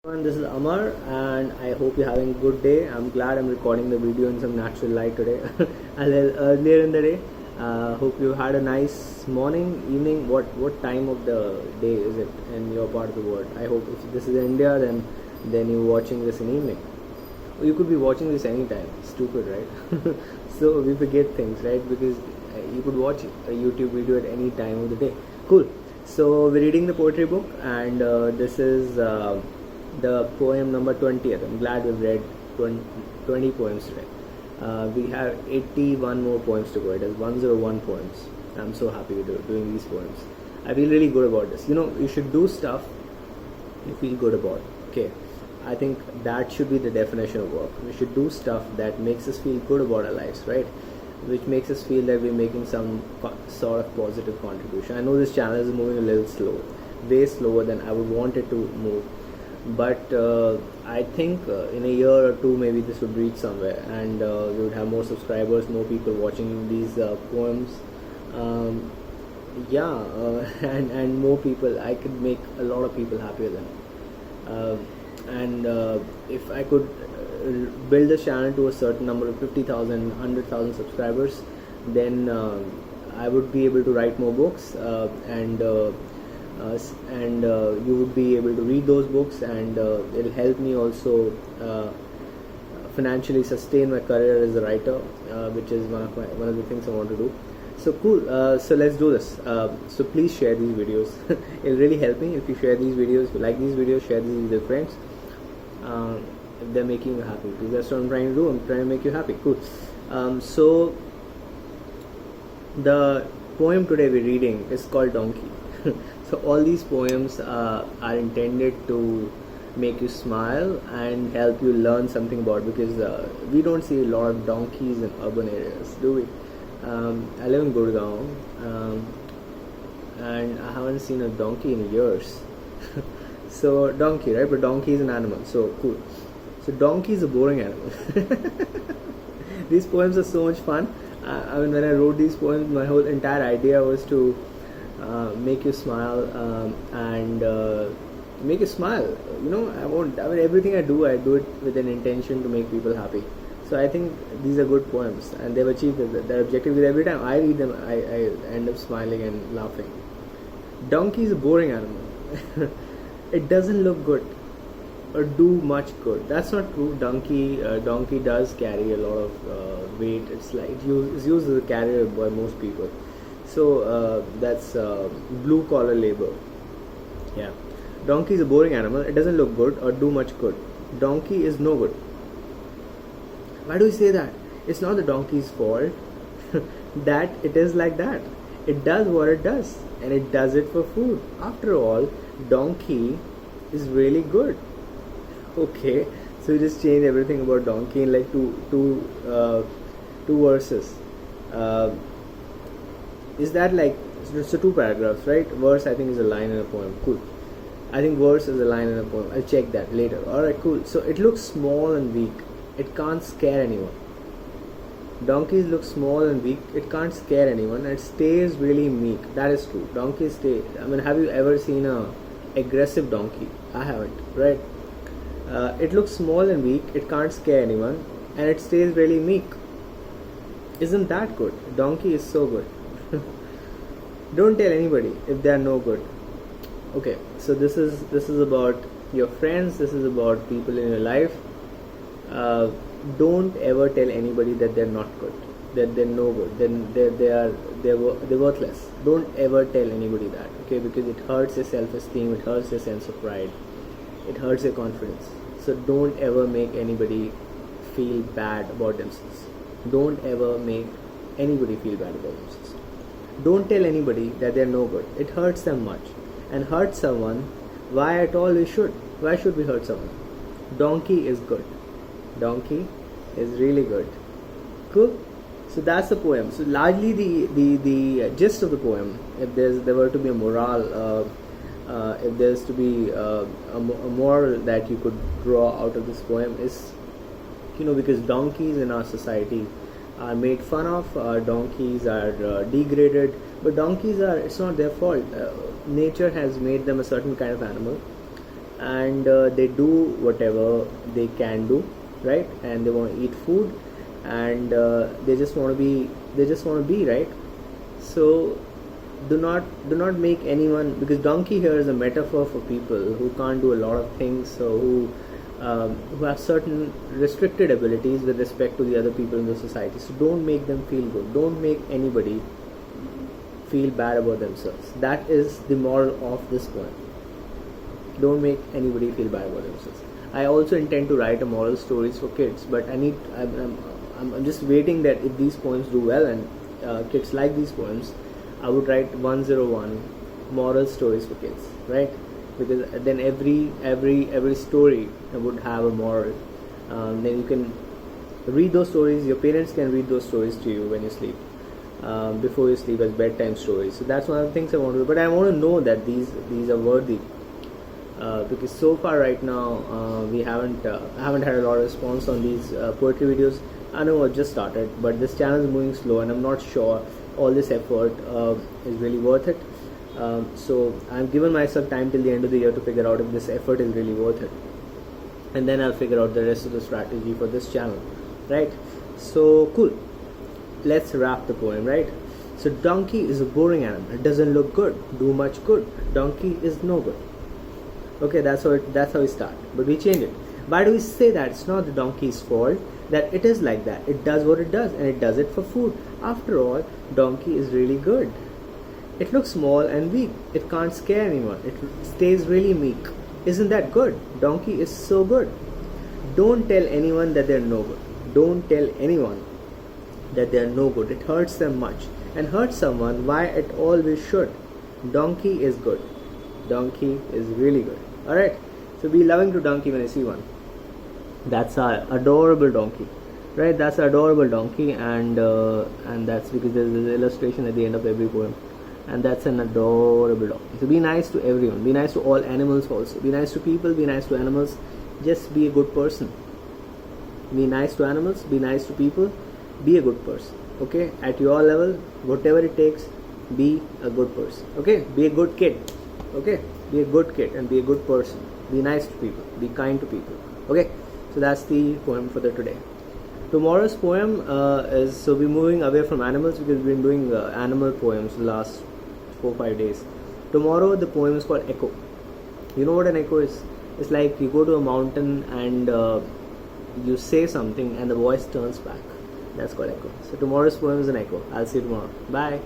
Everyone, this is Amar and I hope you're having a good day. I'm glad I'm recording the video in some natural light today. A little earlier in the day. Hope you had a nice morning, evening. What time of the day is it in your part of the world? I hope if this is India, then you're watching this in evening. Or you could be watching this anytime. Stupid, right? So we forget things, right? Because you could watch a YouTube video at any time of the day. Cool. So we're reading the poetry book, and this is the poem number 20th. I'm glad we've read 20 poems today. We have 81 more poems to go. It is 101 poems. I'm so happy with doing these poems. I feel really good about this. You should do stuff you feel good about. Okay, I think that should be the definition of work. We should do stuff that makes us feel good about our lives, right? Which makes us feel that we're making some sort of positive contribution. I know this channel is moving a little slow, way slower than I would want it to move, but I think in a year or two maybe this would reach somewhere, and we would have more subscribers, more people watching these poems. And more people. I could make a lot of people happier then. And if I could build the channel to a certain number of 50,000, 100,000 subscribers, then I would be able to write more books, and you would be able to read those books, and it'll help me also financially sustain my career as a writer, which is one of the things I want to do. So cool. So let's do this. So please share these videos. It'll really help me if you share these videos. If you like these videos, share these with your friends. If they're making you happy, because that's what I'm trying to do. I'm trying to make you happy. Cool. So the poem today we're reading is called Donkey. So all these poems are intended to make you smile and help you learn something about, because we don't see a lot of donkeys in urban areas, do we? I live in Gurgaon, and I haven't seen a donkey in years. So donkey, right? But donkey is an animal, so cool. So donkey is a boring animal. These poems are so much fun. I mean, when I wrote these poems, my whole entire idea was to make you smile, and make you smile. Everything I do it with an intention to make people happy. So I think these are good poems, and they've achieved their objective. Because every time I read them, I end up smiling and laughing. Donkey is a boring animal. It doesn't look good or do much good. That's not true. Donkey does carry a lot of weight. It's like it's used as a carrier by most people. So that's blue collar labor. Yeah, donkey is a boring animal. It doesn't look good or do much good. Donkey is no good. Why do we say that? It's not the donkey's fault that it is like that. It does what it does, and it does it for food. After all, donkey is really good. Okay, so we just change everything about donkey in like two verses. Is that like so two paragraphs, right? Verse I think is a line in a poem. Cool. I think verse is a line in a poem. I'll check that later. Alright, cool. So it looks small and weak. It can't scare anyone. Donkeys look small and weak. It can't scare anyone. And it stays really meek. That is true. Donkeys stay. I mean, have you ever seen a aggressive donkey? I haven't. Right? It looks small and weak. It can't scare anyone, and it stays really meek. Isn't that good? Donkey is so good. Don't tell anybody if they are no good. Okay. So this is about your friends. This is about people in your life. Don't ever tell anybody that they're not good, that they're no good, then they're worthless. Don't ever tell anybody that, okay? Because it hurts their self-esteem, it hurts their sense of pride, it hurts their confidence. So don't ever make anybody feel bad about themselves. Don't ever make anybody feel bad about themselves. Don't tell anybody that they're no good. It hurts them much, and hurt someone. Why at all we should? Why should we hurt someone? Donkey is good. Donkey is really good. Cool. So that's the poem. So largely the gist of the poem, if there were to be a morale, if there's to be a moral that you could draw out of this poem, is because donkeys in our society are made fun of, donkeys are degraded, but donkeys it's not their fault. Nature has made them a certain kind of animal, and they do whatever they can do, right? And they want to eat food, and they just want to be right. So do not make anyone, because donkey here is a metaphor for people who can't do a lot of things, so who have certain restricted abilities with respect to the other people in the society. So don't make them feel good. Don't make anybody feel bad about themselves. That is the moral of this poem. Don't make anybody feel bad about themselves. I also intend to write a moral stories for kids, but I'm just waiting that if these poems do well and kids like these poems, I would write 101 moral stories for kids, right? Because then every story would have a moral. Then you can read those stories. Your parents can read those stories to you when you sleep, before you sleep, as bedtime stories. So that's one of the things I want to do. But I want to know that these are worthy, because so far right now we haven't had a lot of response on these poetry videos. I know I just started, but this channel is moving slow, and I'm not sure all this effort is really worth it. So I've given myself time till the end of the year to figure out if this effort is really worth it, and then I'll figure out the rest of the strategy for this channel, right? So cool, let's wrap the poem, right? So donkey is a boring animal. It doesn't look good, do much good. Donkey is no good. Okay, that's how we start, but we change it. Why do we say that? It's not the donkey's fault that it is like that. It does what it does, and it does it for food. After all, donkey is really good. It looks small and weak. It can't scare anyone. It stays really meek. Isn't that good? Donkey is so good. Don't tell anyone that they're no good. Don't tell anyone that they're no good. It hurts them much. And hurt someone, why at all we should. Donkey is good. Donkey is really good. Alright? So be loving to donkey when I see one. That's our adorable donkey. Right? That's our adorable donkey, and that's because there's this illustration at the end of every poem. And that's an adorable donkey. So be nice to everyone. Be nice to all animals also. Be nice to people. Be nice to animals. Just be a good person. Be nice to animals. Be nice to people. Be a good person. Okay? At your level, whatever it takes, be a good person. Okay? Be a good kid. Okay? Be a good kid and be a good person. Be nice to people. Be kind to people. Okay? So that's the poem for the today. Tomorrow's poem is, so we're moving away from animals because we've been doing animal poems the last 4-5 days. Tomorrow the poem is called Echo. You know what an echo is? It's like you go to a mountain and you say something and the voice turns back. That's called echo. So tomorrow's poem is an echo. I'll see you tomorrow. Bye.